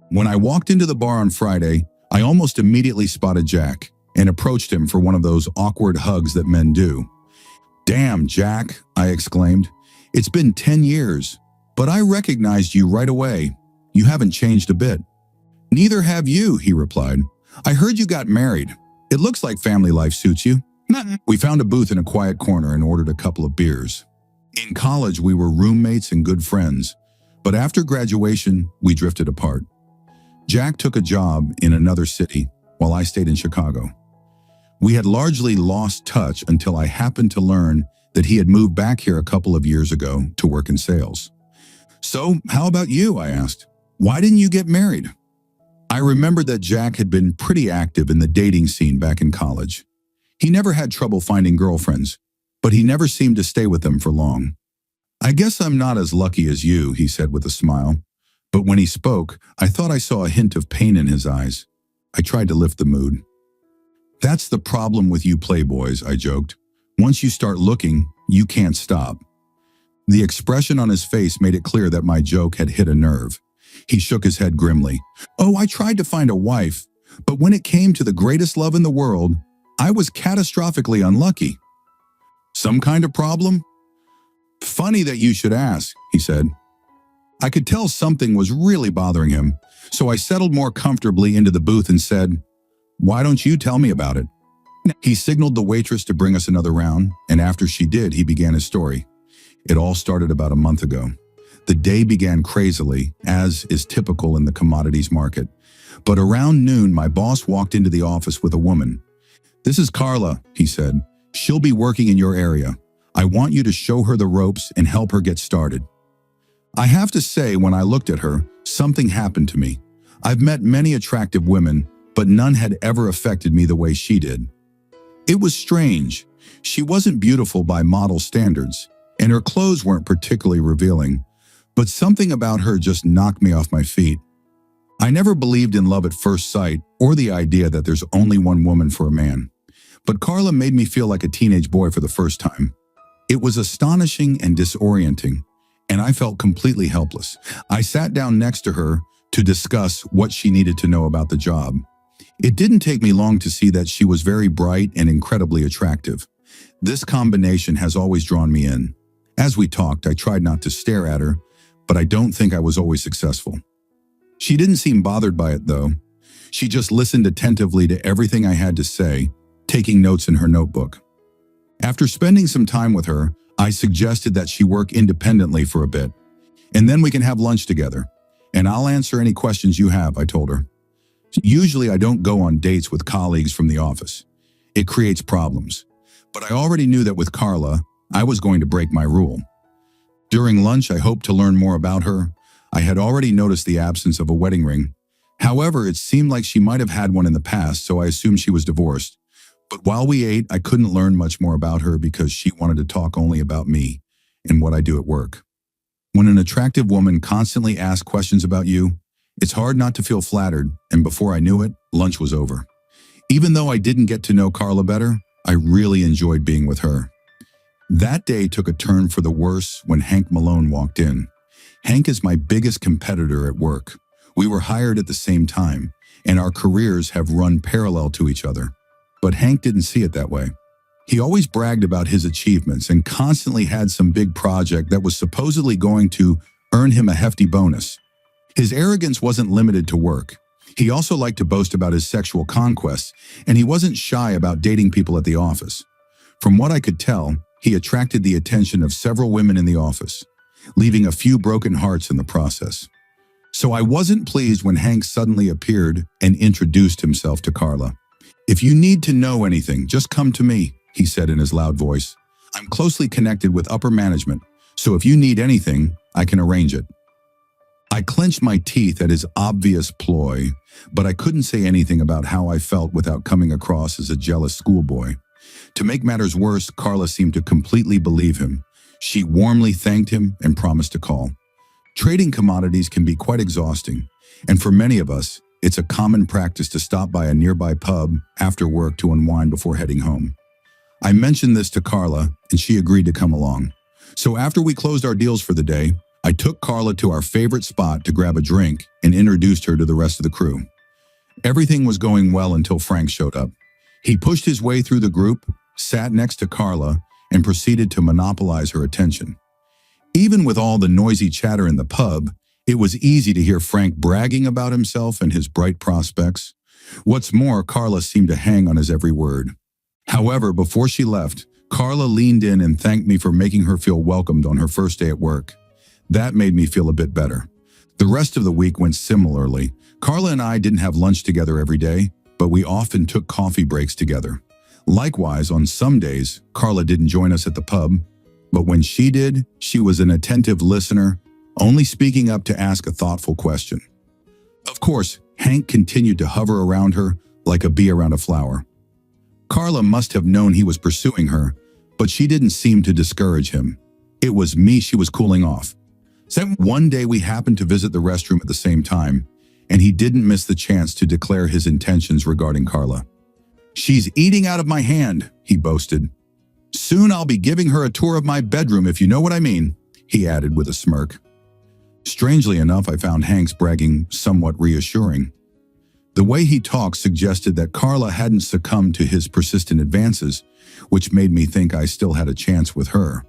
When I walked into the bar on Friday, I almost immediately spotted Jack and approached him for one of those awkward hugs that men do. "Damn, Jack," I exclaimed. "It's been 10 years, but I recognized you right away. You haven't changed a bit." "Neither have you," he replied. "I heard you got married. It looks like family life suits you." We found a booth in a quiet corner and ordered a couple of beers. In college, we were roommates and good friends, but after graduation, we drifted apart. Jack took a job in another city while I stayed in Chicago. We had largely lost touch until I happened to learn that he had moved back here a couple of years ago to work in sales. "So, how about you?" I asked. "Why didn't you get married?" I remembered that Jack had been pretty active in the dating scene back in college. He never had trouble finding girlfriends, but he never seemed to stay with them for long. "I guess I'm not as lucky as you," he said with a smile. But when he spoke, I thought I saw a hint of pain in his eyes. I tried to lift the mood. "That's the problem with you playboys," I joked. "Once you start looking, you can't stop." The expression on his face made it clear that my joke had hit a nerve. He shook his head grimly. "Oh, I tried to find a wife, but when it came to the greatest love in the world, I was catastrophically unlucky." "Some kind of problem?" "Funny that you should ask," he said. I could tell something was really bothering him, so I settled more comfortably into the booth and said, "Why don't you tell me about it?" He signaled the waitress to bring us another round, and after she did, he began his story. It all started about a month ago. The day began crazily, as is typical in the commodities market. But around noon, my boss walked into the office with a woman. "This is Carla," he said. "She'll be working in your area. I want you to show her the ropes and help her get started." I have to say, when I looked at her, something happened to me. I've met many attractive women, but none had ever affected me the way she did. It was strange. She wasn't beautiful by model standards, and her clothes weren't particularly revealing, but something about her just knocked me off my feet. I never believed in love at first sight or the idea that there's only one woman for a man, but Carla made me feel like a teenage boy for the first time. It was astonishing and disorienting, and I felt completely helpless. I sat down next to her to discuss what she needed to know about the job. It didn't take me long to see that she was very bright and incredibly attractive. This combination has always drawn me in. As we talked, I tried not to stare at her, but I don't think I was always successful. She didn't seem bothered by it, though. She just listened attentively to everything I had to say, taking notes in her notebook. After spending some time with her, I suggested that she work independently for a bit, and then we can have lunch together, and I'll answer any questions you have, I told her. Usually I don't go on dates with colleagues from the office. It creates problems. But I already knew that with Carla, I was going to break my rule. During lunch, I hoped to learn more about her. I had already noticed the absence of a wedding ring. However, it seemed like she might have had one in the past, so I assumed she was divorced. But while we ate, I couldn't learn much more about her because she wanted to talk only about me and what I do at work. When an attractive woman constantly asks questions about you, it's hard not to feel flattered, and before I knew it, lunch was over. Even though I didn't get to know Carla better, I really enjoyed being with her. That day took a turn for the worse when Hank Malone walked in. Hank is my biggest competitor at work. We were hired at the same time, and our careers have run parallel to each other. But Hank didn't see it that way. He always bragged about his achievements and constantly had some big project that was supposedly going to earn him a hefty bonus. His arrogance wasn't limited to work. He also liked to boast about his sexual conquests, and he wasn't shy about dating people at the office. From what I could tell, he attracted the attention of several women in the office, leaving a few broken hearts in the process. So I wasn't pleased when Hank suddenly appeared and introduced himself to Carla. "If you need to know anything, just come to me," he said in his loud voice. "I'm closely connected with upper management, so if you need anything, I can arrange it." I clenched my teeth at his obvious ploy, but I couldn't say anything about how I felt without coming across as a jealous schoolboy. To make matters worse, Carla seemed to completely believe him. She warmly thanked him and promised to call. Trading commodities can be quite exhausting, and for many of us, it's a common practice to stop by a nearby pub after work to unwind before heading home. I mentioned this to Carla, and she agreed to come along. So after we closed our deals for the day, I took Carla to our favorite spot to grab a drink and introduced her to the rest of the crew. Everything was going well until Frank showed up. He pushed his way through the group, sat next to Carla, and proceeded to monopolize her attention. Even with all the noisy chatter in the pub, it was easy to hear Frank bragging about himself and his bright prospects. What's more, Carla seemed to hang on his every word. However, before she left, Carla leaned in and thanked me for making her feel welcomed on her first day at work. That made me feel a bit better. The rest of the week went similarly. Carla and I didn't have lunch together every day, but we often took coffee breaks together. Likewise, on some days, Carla didn't join us at the pub, but when she did, she was an attentive listener, only speaking up to ask a thoughtful question. Of course, Hank continued to hover around her like a bee around a flower. Carla must have known he was pursuing her, but she didn't seem to discourage him. It was me she was cooling off. So one day we happened to visit the restroom at the same time, and he didn't miss the chance to declare his intentions regarding Carla. "She's eating out of my hand," he boasted. "Soon I'll be giving her a tour of my bedroom, if you know what I mean," he added with a smirk. Strangely enough, I found Hank's bragging somewhat reassuring. The way he talked suggested that Carla hadn't succumbed to his persistent advances, which made me think I still had a chance with her.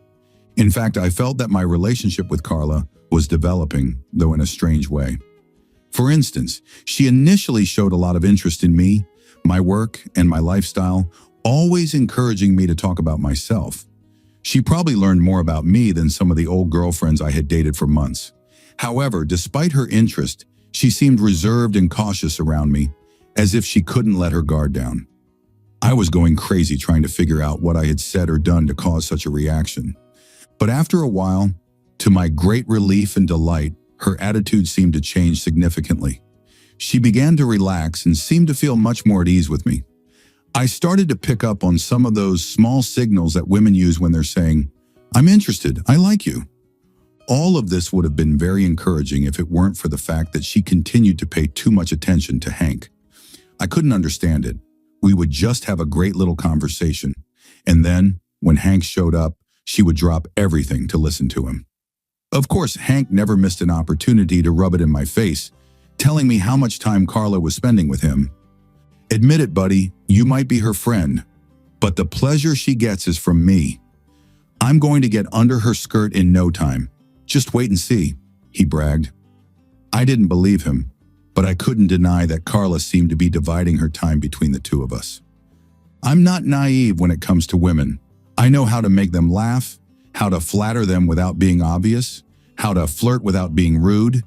In fact, I felt that my relationship with Carla was developing, though in a strange way. For instance, she initially showed a lot of interest in me, my work, and my lifestyle, always encouraging me to talk about myself. She probably learned more about me than some of the old girlfriends I had dated for months. However, despite her interest, she seemed reserved and cautious around me, as if she couldn't let her guard down. I was going crazy trying to figure out what I had said or done to cause such a reaction. But after a while, to my great relief and delight, her attitude seemed to change significantly. She began to relax and seemed to feel much more at ease with me. I started to pick up on some of those small signals that women use when they're saying, "I'm interested, I like you." All of this would have been very encouraging if it weren't for the fact that she continued to pay too much attention to Hank. I couldn't understand it. We would just have a great little conversation, and then, when Hank showed up, she would drop everything to listen to him. Of course, Hank never missed an opportunity to rub it in my face, telling me how much time Carla was spending with him. "Admit it, buddy, you might be her friend, but the pleasure she gets is from me. I'm going to get under her skirt in no time. Just wait and see," he bragged. I didn't believe him, but I couldn't deny that Carla seemed to be dividing her time between the two of us. I'm not naive when it comes to women. I know how to make them laugh, how to flatter them without being obvious, how to flirt without being rude,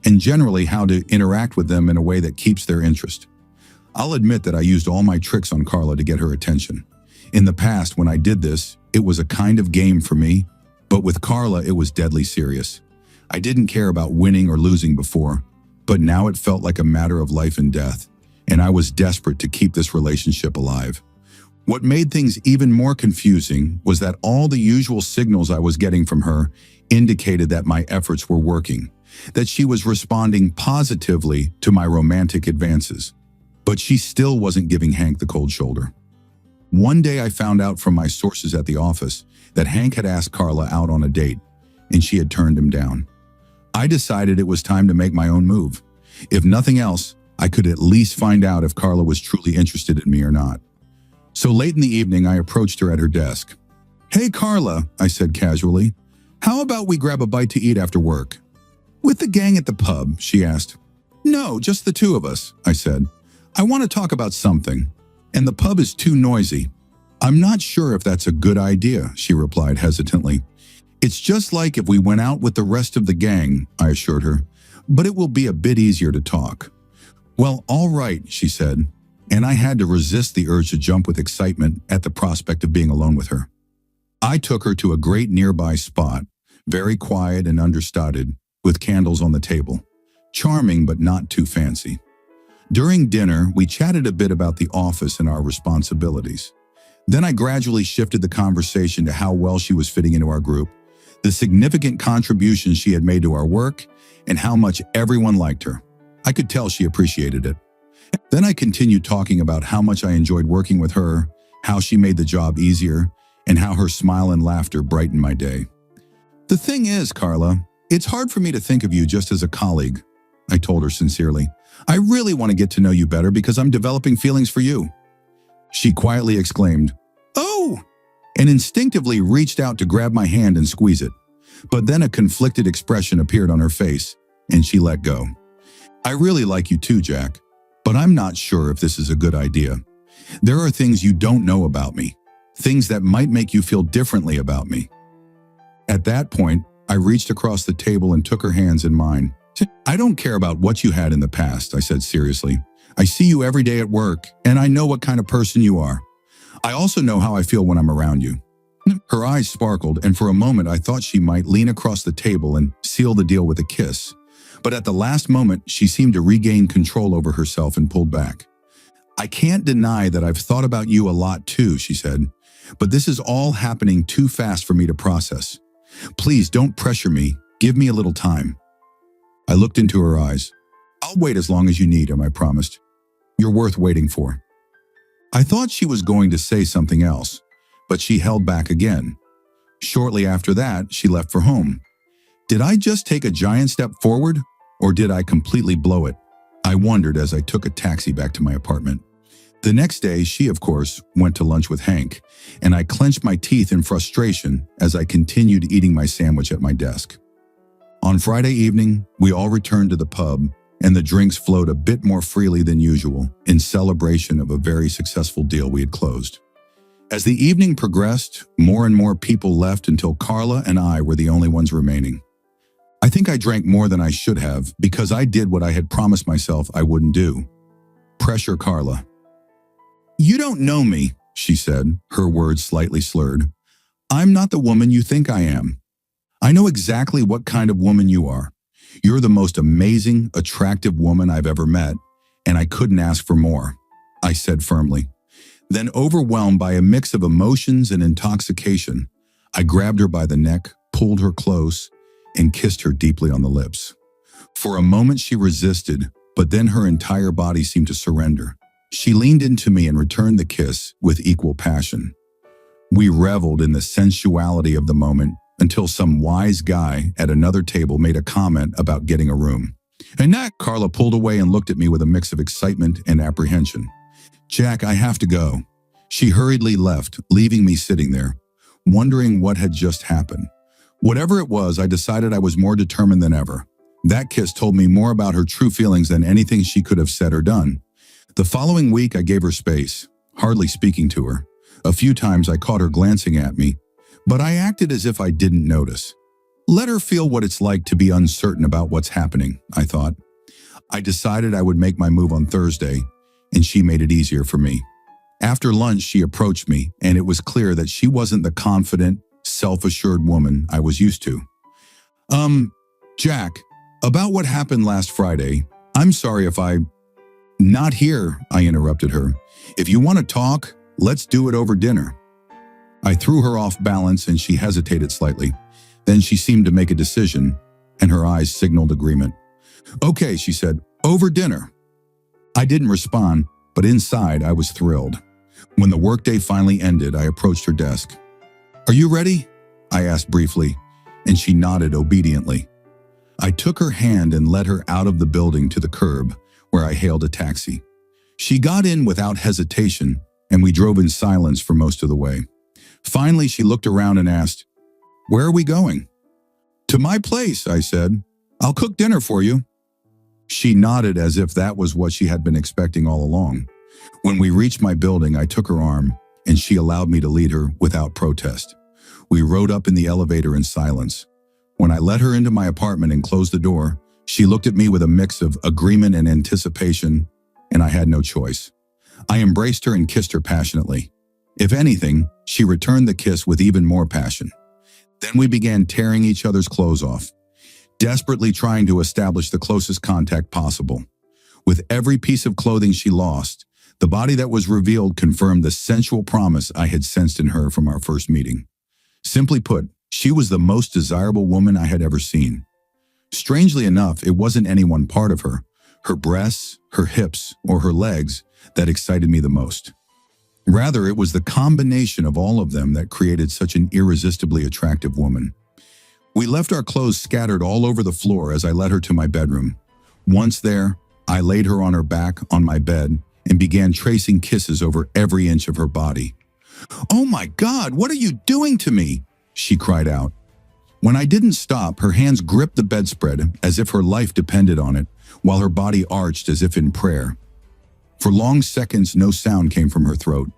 and generally how to interact with them in a way that keeps their interest. I'll admit that I used all my tricks on Carla to get her attention. In the past, when I did this, it was a kind of game for me, but with Carla, it was deadly serious. I didn't care about winning or losing before, but now it felt like a matter of life and death, and I was desperate to keep this relationship alive. What made things even more confusing was that all the usual signals I was getting from her indicated that my efforts were working, that she was responding positively to my romantic advances. But she still wasn't giving Hank the cold shoulder. One day I found out from my sources at the office that Hank had asked Carla out on a date, and she had turned him down. I decided it was time to make my own move. If nothing else, I could at least find out if Carla was truly interested in me or not. So late in the evening, I approached her at her desk. "Hey, Carla," I said casually, "how about we grab a bite to eat after work?" "With the gang at the pub?" she asked. "No, just the two of us," I said. "I want to talk about something, and the pub is too noisy." "I'm not sure if that's a good idea," she replied hesitantly. "It's just like if we went out with the rest of the gang," I assured her, "but it will be a bit easier to talk." "Well, all right," she said, and I had to resist the urge to jump with excitement at the prospect of being alone with her. I took her to a great nearby spot, very quiet and understudded, with candles on the table. Charming, but not too fancy. During dinner, we chatted a bit about the office and our responsibilities. Then I gradually shifted the conversation to how well she was fitting into our group, the significant contributions she had made to our work, and how much everyone liked her. I could tell she appreciated it. Then I continued talking about how much I enjoyed working with her, how she made the job easier, and how her smile and laughter brightened my day. "The thing is, Carla, It's hard for me to think of you just as a colleague, I told her sincerely. I really want to get to know you better because I'm developing feelings for you. She quietly exclaimed, "Oh!" and instinctively reached out to grab my hand and squeeze it. But then a conflicted expression appeared on her face, and she let go. I really like you too, Jack, but I'm not sure if this is a good idea. There are things you don't know about me, things that might make you feel differently about me. At that point, I reached across the table and took her hands in mine. I don't care about what you had in the past, I said seriously. I see you every day at work, and I know what kind of person you are. I also know how I feel when I'm around you. Her eyes sparkled, and for a moment I thought she might lean across the table and seal the deal with a kiss. But at the last moment, she seemed to regain control over herself and pulled back. I can't deny that I've thought about you a lot too, she said, but this is all happening too fast for me to process. Please don't pressure me. Give me a little time. I looked into her eyes. I'll wait as long as you need, I promised. You're worth waiting for. I thought she was going to say something else, but she held back again. Shortly after that, she left for home. Did I just take a giant step forward, or did I completely blow it? I wondered as I took a taxi back to my apartment. The next day, she, of course, went to lunch with Hank, and I clenched my teeth in frustration as I continued eating my sandwich at my desk. On Friday evening, we all returned to the pub, and the drinks flowed a bit more freely than usual in celebration of a very successful deal we had closed. As the evening progressed, more and more people left until Carla and I were the only ones remaining. I think I drank more than I should have because I did what I had promised myself I wouldn't do. Pressure Carla. You don't know me, she said, her words slightly slurred. I'm not the woman you think I am. I know exactly what kind of woman you are. You're the most amazing, attractive woman I've ever met, and I couldn't ask for more, I said firmly. Then, overwhelmed by a mix of emotions and intoxication, I grabbed her by the neck, pulled her close, and kissed her deeply on the lips. For a moment she resisted, but then her entire body seemed to surrender. She leaned into me and returned the kiss with equal passion. We reveled in the sensuality of the moment until some wise guy at another table made a comment about getting a room. And that, Carla pulled away and looked at me with a mix of excitement and apprehension. Jack, I have to go. She hurriedly left, leaving me sitting there, wondering what had just happened. Whatever it was, I decided I was more determined than ever. That kiss told me more about her true feelings than anything she could have said or done. The following week, I gave her space, hardly speaking to her. A few times I caught her glancing at me, but I acted as if I didn't notice. Let her feel what it's like to be uncertain about what's happening, I thought. I decided I would make my move on Thursday, and she made it easier for me. After lunch, she approached me, and it was clear that she wasn't the confident, self-assured woman I was used to. Jack, about what happened last Friday, I'm sorry if I... Not here, I interrupted her. If you want to talk, let's do it over dinner. I threw her off balance and she hesitated slightly. Then she seemed to make a decision, and her eyes signaled agreement. Okay, she said, over dinner. I didn't respond, but inside I was thrilled. When the workday finally ended, I approached her desk. Are you ready? I asked briefly, and she nodded obediently. I took her hand and led her out of the building to the curb, where I hailed a taxi. She got in without hesitation, and we drove in silence for most of the way. Finally, she looked around and asked, Where are we going? To my place, I said. I'll cook dinner for you. She nodded as if that was what she had been expecting all along. When we reached my building, I took her arm, and she allowed me to lead her without protest. We rode up in the elevator in silence. When I let her into my apartment and closed the door, she looked at me with a mix of agreement and anticipation, and I had no choice. I embraced her and kissed her passionately. If anything, she returned the kiss with even more passion. Then we began tearing each other's clothes off, desperately trying to establish the closest contact possible. With every piece of clothing she lost, the body that was revealed confirmed the sensual promise I had sensed in her from our first meeting. Simply put, she was the most desirable woman I had ever seen. Strangely enough, it wasn't any one part of her, her breasts, her hips, or her legs, that excited me the most. Rather, it was the combination of all of them that created such an irresistibly attractive woman. We left our clothes scattered all over the floor as I led her to my bedroom. Once there, I laid her on her back on my bed and began tracing kisses over every inch of her body. "Oh my God, what are you doing to me?" she cried out. When I didn't stop, her hands gripped the bedspread as if her life depended on it, while her body arched as if in prayer. For long seconds, no sound came from her throat,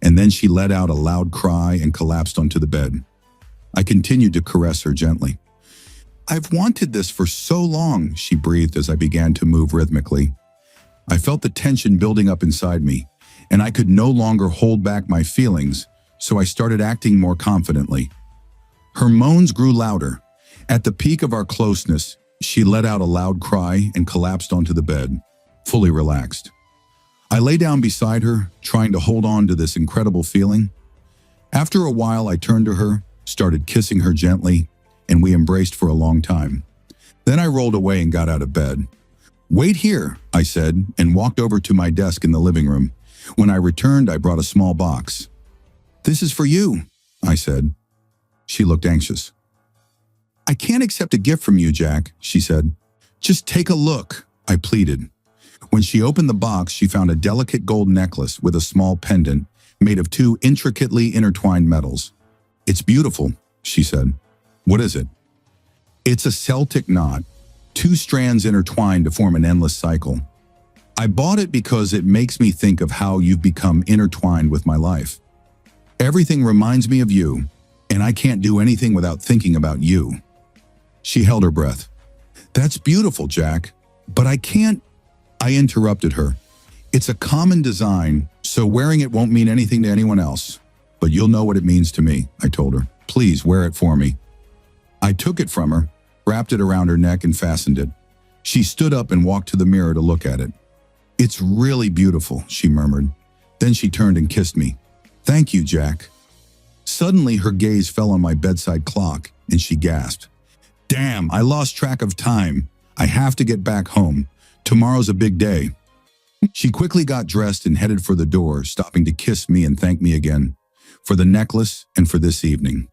and then she let out a loud cry and collapsed onto the bed. I continued to caress her gently. "I've wanted this for so long," she breathed as I began to move rhythmically. I felt the tension building up inside me, and I could no longer hold back my feelings, so I started acting more confidently. Her moans grew louder. At the peak of our closeness, she let out a loud cry and collapsed onto the bed, fully relaxed. I lay down beside her, trying to hold on to this incredible feeling. After a while, I turned to her, started kissing her gently, and we embraced for a long time. Then I rolled away and got out of bed. "Wait here," I said, and walked over to my desk in the living room. When I returned, I brought a small box. "This is for you," I said. She looked anxious. "I can't accept a gift from you, Jack," she said. "Just take a look," I pleaded. When she opened the box, she found a delicate gold necklace with a small pendant made of two intricately intertwined metals. "It's beautiful," she said. "What is it?" "It's a Celtic knot, two strands intertwined to form an endless cycle. I bought it because it makes me think of how you've become intertwined with my life. Everything reminds me of you, and I can't do anything without thinking about you." She held her breath. "That's beautiful, Jack, but I can't—" I interrupted her. "It's a common design, so wearing it won't mean anything to anyone else. But you'll know what it means to me," I told her. "Please wear it for me." I took it from her, wrapped it around her neck, and fastened it. She stood up and walked to the mirror to look at it. "It's really beautiful," she murmured. Then she turned and kissed me. "Thank you, Jack." Suddenly, her gaze fell on my bedside clock, and she gasped. "Damn, I lost track of time. I have to get back home. Tomorrow's a big day." She quickly got dressed and headed for the door, stopping to kiss me and thank me again, for the necklace and for this evening.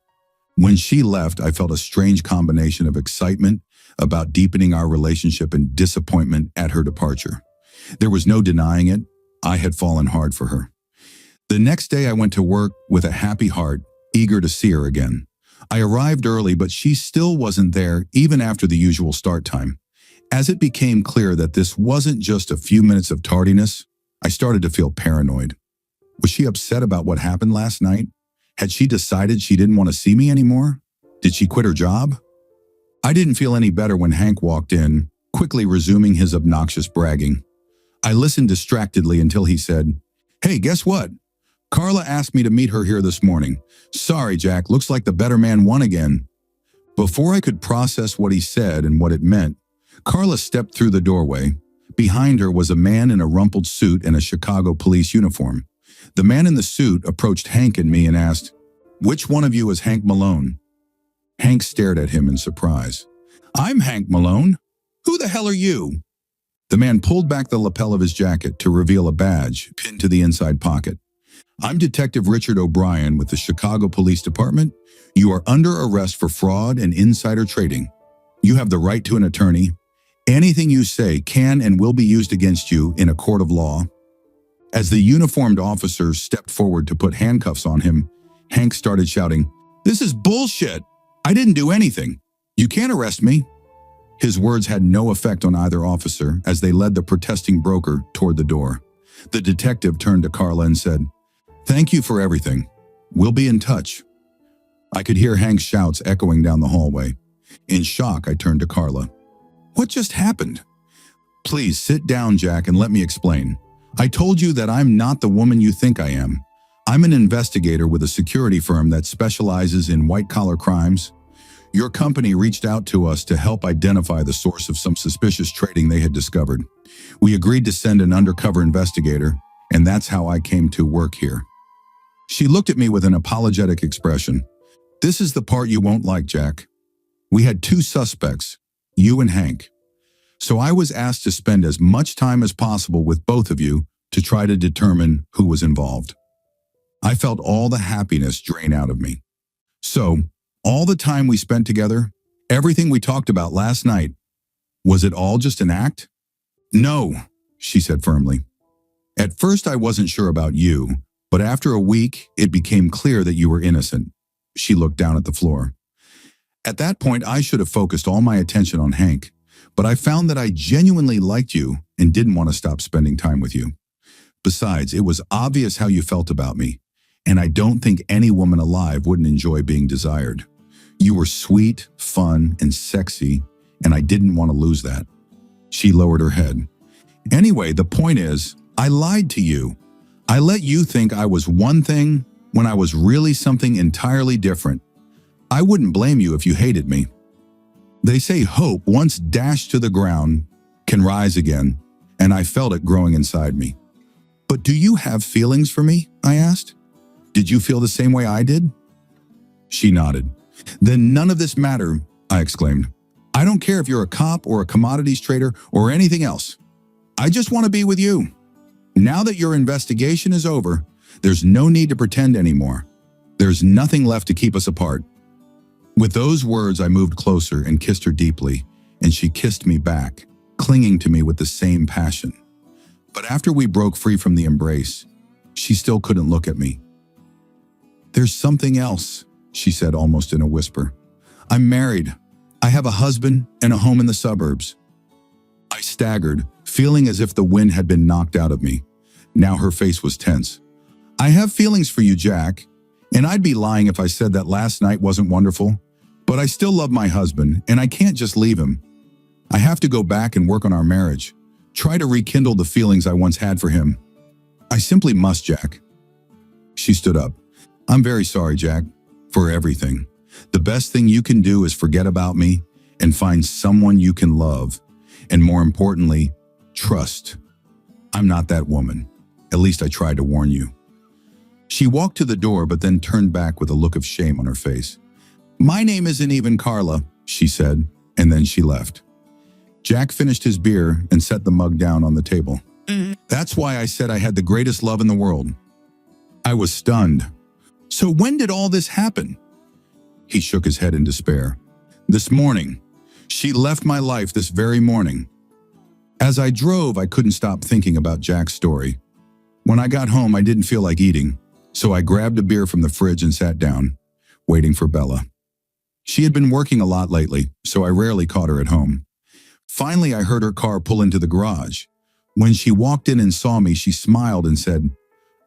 When she left, I felt a strange combination of excitement about deepening our relationship and disappointment at her departure. There was no denying it. I had fallen hard for her. The next day, I went to work with a happy heart, eager to see her again. I arrived early, but she still wasn't there, even after the usual start time. As it became clear that this wasn't just a few minutes of tardiness, I started to feel paranoid. Was she upset about what happened last night? Had she decided she didn't want to see me anymore? Did she quit her job? I didn't feel any better when Hank walked in, quickly resuming his obnoxious bragging. I listened distractedly until he said, "Hey, guess what? Carla asked me to meet her here this morning. Sorry, Jack, looks like the better man won again." Before I could process what he said and what it meant, Carla stepped through the doorway. Behind her was a man in a rumpled suit and a Chicago police uniform. The man in the suit approached Hank and me and asked, "Which one of you is Hank Malone?" Hank stared at him in surprise. "I'm Hank Malone. Who the hell are you?" The man pulled back the lapel of his jacket to reveal a badge pinned to the inside pocket. "I'm Detective Richard O'Brien with the Chicago Police Department. You are under arrest for fraud and insider trading. You have the right to an attorney. Anything you say can and will be used against you in a court of law." As the uniformed officer stepped forward to put handcuffs on him, Hank started shouting, "This is bullshit! I didn't do anything. You can't arrest me." His words had no effect on either officer as they led the protesting broker toward the door. The detective turned to Carla and said, "Thank you for everything. We'll be in touch." I could hear Hank's shouts echoing down the hallway. In shock, I turned to Carla. "What just happened?" "Please sit down, Jack, and let me explain. I told you that I'm not the woman you think I am. I'm an investigator with a security firm that specializes in white-collar crimes. Your company reached out to us to help identify the source of some suspicious trading they had discovered. We agreed to send an undercover investigator, and that's how I came to work here." She looked at me with an apologetic expression. "This is the part you won't like, Jack. We had two suspects, you and Hank. So I was asked to spend as much time as possible with both of you to try to determine who was involved." I felt all the happiness drain out of me. "So, all the time we spent together, Everything we talked about last night, was it all just an act? No, she said firmly. At first I wasn't sure about you, but after a week, it became clear that you were innocent. She looked down at the floor. At that point, I should have focused all my attention on Hank, but I found that I genuinely liked you and didn't want to stop spending time with you. Besides, it was obvious how you felt about me, and I don't think any woman alive wouldn't enjoy being desired. You were sweet, fun, and sexy, and I didn't want to lose that. She lowered her head. Anyway, the point is, I lied to you. I let you think I was one thing when I was really something entirely different. I wouldn't blame you if you hated me. They say hope, once dashed to the ground, can rise again, and I felt it growing inside me. But do you have feelings for me? I asked. Did you feel the same way I did? She nodded. Then none of this mattered, I exclaimed. I don't care if you're a cop or a commodities trader or anything else. I just want to be with you. Now that your investigation is over, there's no need to pretend anymore. There's nothing left to keep us apart. With those words, I moved closer and kissed her deeply, and she kissed me back, clinging to me with the same passion. But after we broke free from the embrace, she still couldn't look at me. There's something else, she said almost in a whisper. I'm married. I have a husband and a home in the suburbs. I staggered, feeling as if the wind had been knocked out of me. Now her face was tense. I have feelings for you, Jack, and I'd be lying if I said that last night wasn't wonderful, but I still love my husband, and I can't just leave him. I have to go back and work on our marriage, try to rekindle the feelings I once had for him. I simply must, Jack. She stood up. I'm very sorry, Jack, for everything. The best thing you can do is forget about me and find someone you can love, and more importantly, trust. I'm not that woman. At least I tried to warn you. She walked to the door but then turned back with a look of shame on her face. My name isn't even Carla, she said, and then she left. Jack finished his beer and set the mug down on the table. That's why I said I had the greatest love in the world. I was stunned. So when did all this happen? He shook his head in despair. This morning. She left my life this very morning. As I drove, I couldn't stop thinking about Jack's story. When I got home, I didn't feel like eating, so I grabbed a beer from the fridge and sat down, waiting for Bella. She had been working a lot lately, so I rarely caught her at home. Finally, I heard her car pull into the garage. When she walked in and saw me, she smiled and said,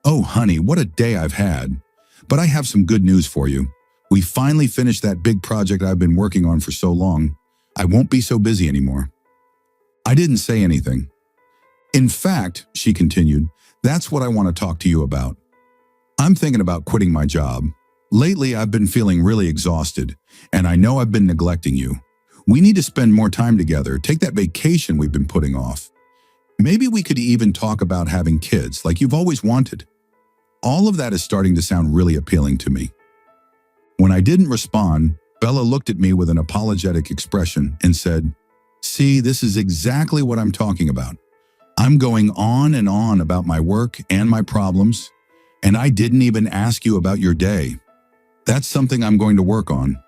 Oh, honey, what a day I've had. But I have some good news for you. We finally finished that big project I've been working on for so long. I won't be so busy anymore. I didn't say anything. In fact, she continued, that's what I want to talk to you about. I'm thinking about quitting my job. Lately, I've been feeling really exhausted, and I know I've been neglecting you. We need to spend more time together, take that vacation we've been putting off. Maybe we could even talk about having kids like you've always wanted. All of that is starting to sound really appealing to me. When I didn't respond, Bella looked at me with an apologetic expression and said, See, this is exactly what I'm talking about. I'm going on and on about my work and my problems, and I didn't even ask you about your day. That's something I'm going to work on,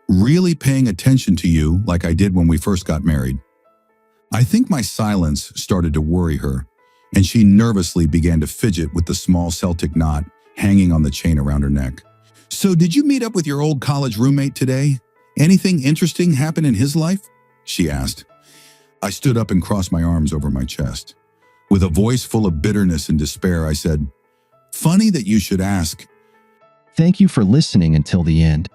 really paying attention to you like I did when we first got married. I think my silence started to worry her, and she nervously began to fidget with the small Celtic knot hanging on the chain around her neck. So did you meet up with your old college roommate today? Anything interesting happen in his life? She asked. I stood up and crossed my arms over my chest. With a voice full of bitterness and despair, I said, Funny that you should ask. Thank you for listening until the end.